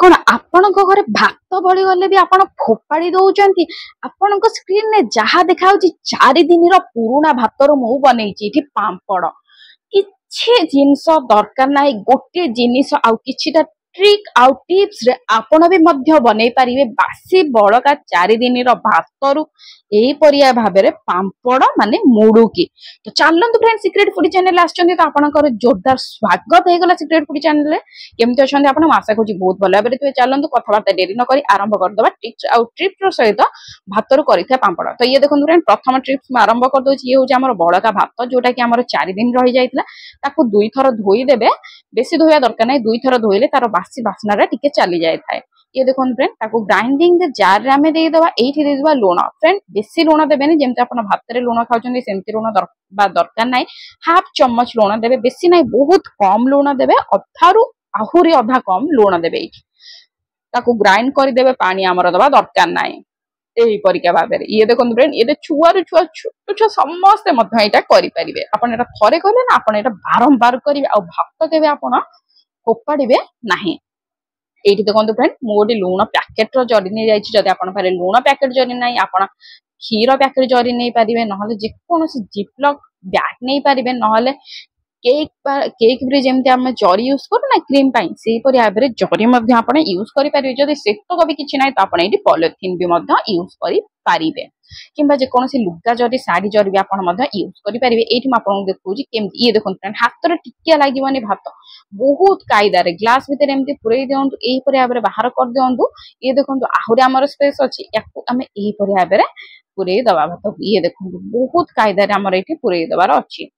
कौन आपण घरे भात बड़ी गले भी आपण फोपाड़ी दौरान आपण स्क्रीन में जहाँ देखा 4 दिन पुराणा भातर मु बनई पापड़ किसी जिनस दरकार ना गोटे जिनिस आउ किछिटा ट्रिक आउ टिप्स रे आपण भी मध्य बनई पारिबे बासी बड़का 4 दिन भातरु एही परिया भाबरे पापड़ माने मुडुकी। तो चलंतु फ्रेंड सीक्रेट फूड चैनल आछन तो आपनकर जोरदार स्वागत हे गला सीक्रेट फूड चैनल रे। केमति अछन आपण आशा करूची बहुत भल भाबरे। तो चलंतु कथबार्ता डेरी न करी आरंभ कर दबा टिप्स आउ ट्रिप्स रो सहित भातरु करिथा पापड़। तो ये देखो फ्रेंड प्रथम ट्रिप्स में आरंभ कर दोची। ये होची हमर बड़का भात जोटा कि हमर 4 दिन रही जाइतला ताकू दुई थर धोई देबे। बेसी धोया दरकार नै, दुई थर धोइले तार बासी बासना रे टिके चली जाय थाए। ये देखो फ्रेंड ताकू ग्राइंडिंग जार रे हमें दे देबा। एठी दे देबा लूण। फ्रेंड बेसी लूण देबेनी जेमते आपण भात रे लूण खाउछन सेमति लूण दरकार नै। हाफ चम्मच लूण देबे, बेसी नै, बहुत कम लूण देबे, अधारु आहुरी अधा कम लूण देबे। एठी ताकू ग्राइंड कर देबे, पानी हमर दबा दरकार नै। एही परिका भाबरे ये देखो फ्रेंड ये छुआ रु छुआ छोट छुआ समस्ते मध्य एटा करि परिबे। आपण एटा थरे कले ना आपण एटा बारंबार करिवे आ भात केबे आपण फोपाड़िबे नाही। एठी देखो फ्रेंड मु गोटे लूण पैकेट रो जरी नै जाइछि। जदि आपण पारे लूण पैकेट जरी नै आपण क्षीर पैकेट जरी नै पारिबे, नहले जे कोनोसी जिपलॉक बैग नै पारिबे, नहले केक भी जेमते हम जरी यूज करू ना क्रीम पाई से परि भाबरे जरी मध्ये आपण यूज करि परिबे। जदि सेतक भी किछि नै त आपण एठी पॉलिथिन भी मध्ये यूज करि पारिबे, किंबा जे कोनोसी लुगा जरी साड़ी जरी भी आपण मध्ये यूज करि परिबे। एठी म आपन देखौजी केमति ये देखो फ्रेंड हाथ रे टिकिया लागिवनी भात बहुत कायदा रे ग्लास भीतर एमति पुरई दियंतु, एही परि भाबरे बाहर कर दियंतु। ये देखंतु आहुरे हमर स्पेस अछि, याकू हमें एही परि भाबरे पुरई दबा भात। ये देखंतु बहुत कायदा रे हमर एठी पुरई दबार अछि।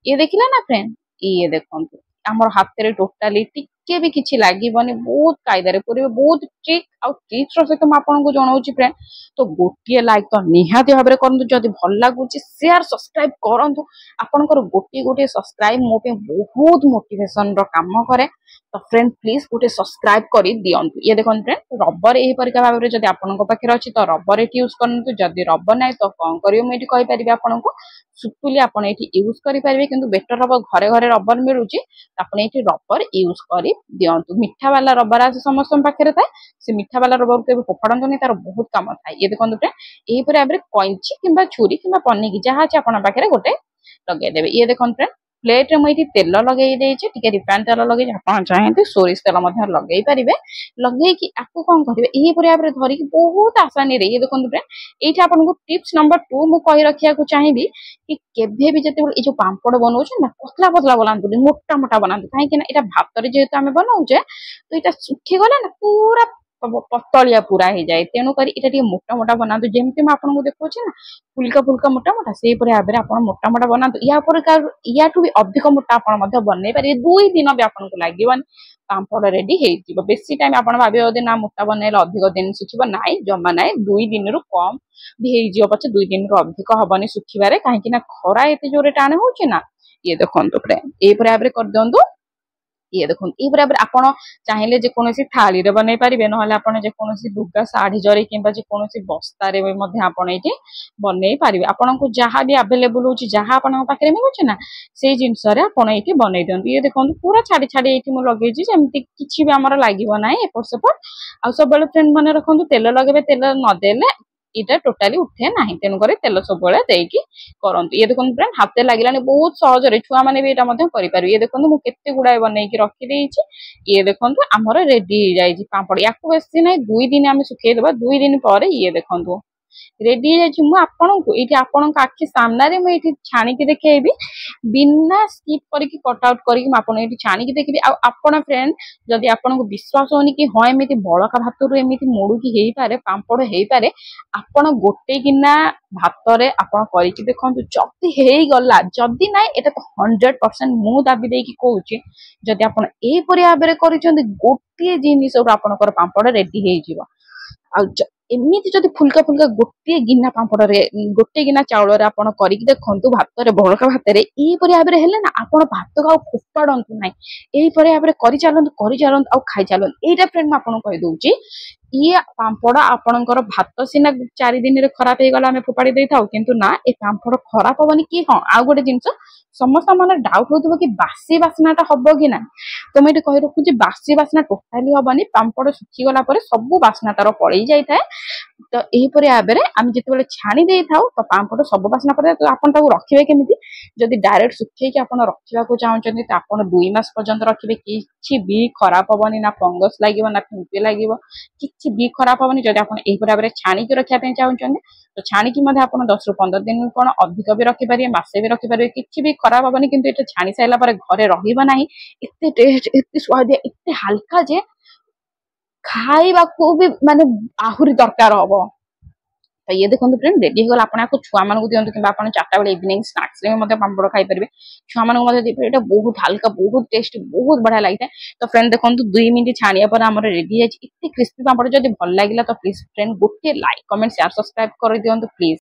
ये देखिला ना फ्रेंड, ये देखंतु हमर हाथ रे टोटली टिके भी किछि लागिवनी, बहुत कायदा रे पुरई, बहुत ट्रिक आउ टिप्स रो सहित म आपन को जणाउची फ्रेंड। तो गोटिए लाइक तो निहाती भाबरे करंतु, जदि भल लागुची शेयर सब्सक्राइब करंतु। आपनकर गोटे गोटे सब्सक्राइब मो पे बहुत मोटिवेशन रो काम करे। तो फ्रेंड प्लीज गोटे सब्सक्राइब करी दियंतु। ये देखन फ्रेंड रबर एही परिका भाबरे जदि आपनक पाखरे अछि तो रबर एठी यूज करंतु। जदि रबर नै तो कोन करियो म एठी कहि परिबे आपनको सुतुली आपण एठी यूज करि परिबे, किंतु बेटर रबर घरे घरे रबर मिलुची आपण एठी रबर यूज करी दियंतु। मिठा वाला रबर आज समस्त पाखरे थाए, से मिठा वाला रबर के फोफाडंतु नै, तार बहुत काम थाए। ये देखंतु फ्रेंड एही परे भाबरे कैंची किंबा छुरी किंबा पन्नी जहाँ अछि आपण पाखरे गोटे लगे देबे। ये देखंतु फ्रेंड प्लेट रे म एठी तेल लगेई देछि, टिके रिफाइन तेल लगेइ आपण चाहेते सोरिष तेल मध्ये लगेई परिबे। लगेई कि आकु कोन करिवे एही परे भाबरे धरि कि बहुत आसानी रे। ये देखंतु फ्रेंड एठी आपनको टिप्स नंबर 2 मु कहि रखिया को चाहिबी कि केभे भी जते ए जो पापड़ बनौछ ना पतला पतला बनांतु, मोटा मोटा बनांतु। काहे कि ना एटा भात रे जेहेतु हमें बनाउछे तो एटा सुखी गले ना पूरा पतलिया पूरा हो जाए, तेणु करी एटा टिके मोटा मोटा बनातु। जेमति म आपनको देखौछि ना फुलका फुलका मोटा मोटा से परे भाबरे आपण मोटा मोटा बनातु। या पर याठू भी अधिक मोटा आपण मध्ये बनै पारे। 2 दिन भी आपनको लागिवन पापड़ रेडी हे जिवो। बेसी टाइम आपण भाबे ओदे ना मोटा बनैले अधिक दिन सुखिबो नाइ, जम्मा नाइ। 2 दिन रु कम भी हे जिवो, पछे 2 दिन रु अधिक हबनी सुखिबारे, काहे कि ना खरा एते जोरे टाणे होछि ना। ये देखंतु फ्रेंड ए परे भाबरे कर दियंतु। ये देखो ये बराबर आपण चाहिले जे कोनोसी थाली रे बनै परिबे, नहले आपण जे कोनोसी दुगा साड़ी जरी किंबा जे कोनोसी बस्ता रे मध्ये आपण एठी बनै परिबे। आपनको जहाँ भी अवेलेबल होची, जहाँ आपण पाखरे मिलुची ना से जिंस रे आपण एठी बनै दियंतु। ये देखो पूरा छाडी छाडी एठी मु लगेजी, जेमति किछि भी हमर लागिबो नै एपट सेपट। आ सब बेले फ्रेंड माने रखंतु तेल लगेबे, तेल न देले इटा टोटली उठे नाही, तेनु करे तेल सब बेले देकी करंतु। ये देखो फ्रेंड हाथे लागिलानी बहुत सहज रे, छुआ माने भी एटा मध्ये करि पारु। ये देखो मु केते गुडाय बनै कि रखि देइछि। ये देखंतु हमर रेडी हो जाइछि पापड़। याकू बेसी नै 2 दिन हम सुखे देबा, 2 दिन परे ये देखंतु रेडी है। मु आपनको एठी आपनको आखि सामना रे मु एठी छाणी के देखेबी, बिना स्किप करी कि कट आउट करी कि आपन एठी छाणी के देखबी। आ आपन फ्रेंड जदि आपनको विश्वास होनी कि हां एमिति बळका भातरु एमिति मोडू कि हेई पारे, पापड़ हेई पारे, आपन गोटे गिना भात रे आपन करी कि देखंतु। जति हेई गला, जदि नै एटा तो 100% मु दाबी दे कि कहूची, जदि आपन एई परि आबरे करिचंदी गोटे जिनिस और आपनकर पापड़ रेडी हेई जिवो। आ एमिति जदि फुलका फुलका गोटे गिना पापड़ रे गोटे गिना चाउल रे आपण करी कि देखंतु भात रे बळका भात रे एई परि आबरे हेले ना आपण भात का फोपाडंतु नै। एई परि आबरे करि चालंतु आ खाइ चालंतु। एटा फ्रेंड म आपण कहि दउची ये पांपड़ आपणकर भात सीना 4 दिन खराब हो गला फोपाड़ी दे था किंतु ना ए पांपड़ खराब हबनी कि हाँ आउ गोटे जिनस समस्त मन डाउट होथिबो कि बासी बास्नाटा हबो कि ना तो मुझे कहि रखुची बासी बास्ना टोटाली हबनी पांपड़ सुखी गला परे सब बास्ना तार पड़े जाए तो यहीपर भाव आम जिते छाणी दे था तो पांपड़ सब बास्ना पर तो आप रखिए केमी जदि डायरेक्ट सुखेक आप रखा चाहते तो आप 2 मास पर्यंत रखिए कि भी खराब हबनी ना फंगस लगे ना पिंपी लगे किसी भी खराब हबनी जब आप भाव में छाणिकी रखापी चाहते तो छाणिकी आप 10 ରୁ 15 दिन कौन अधिक भी रखिपारे मसे भी रखिपारे किसी भी खराब हबनी किंतु ये छाणी सारा पर घरे रहा एते टेस्ट एते स्वादिया एते हल्का जे खाइबा को भी माने आहुरी दरकार हबो तो ये देखो फ्रेंड रेडी हो गला आपको छुआ मान दिंतु कि 4टा बेले इवनिंग स्नैक्स में पांपड़ खाई पारे छुआ मान बहुत हल्का बहुत टेस्ट बहुत बढ़िया लगी है तो फ्रेंड देखो 2 मिनट छाड़िया पर आम रेडी है क्रिस्पी पांपड़ जब भल लगे तो प्लीज फ्रेंड गोटे लाइक कमेंट शेयर सब्सक्राइब कर दिंतु प्लीज।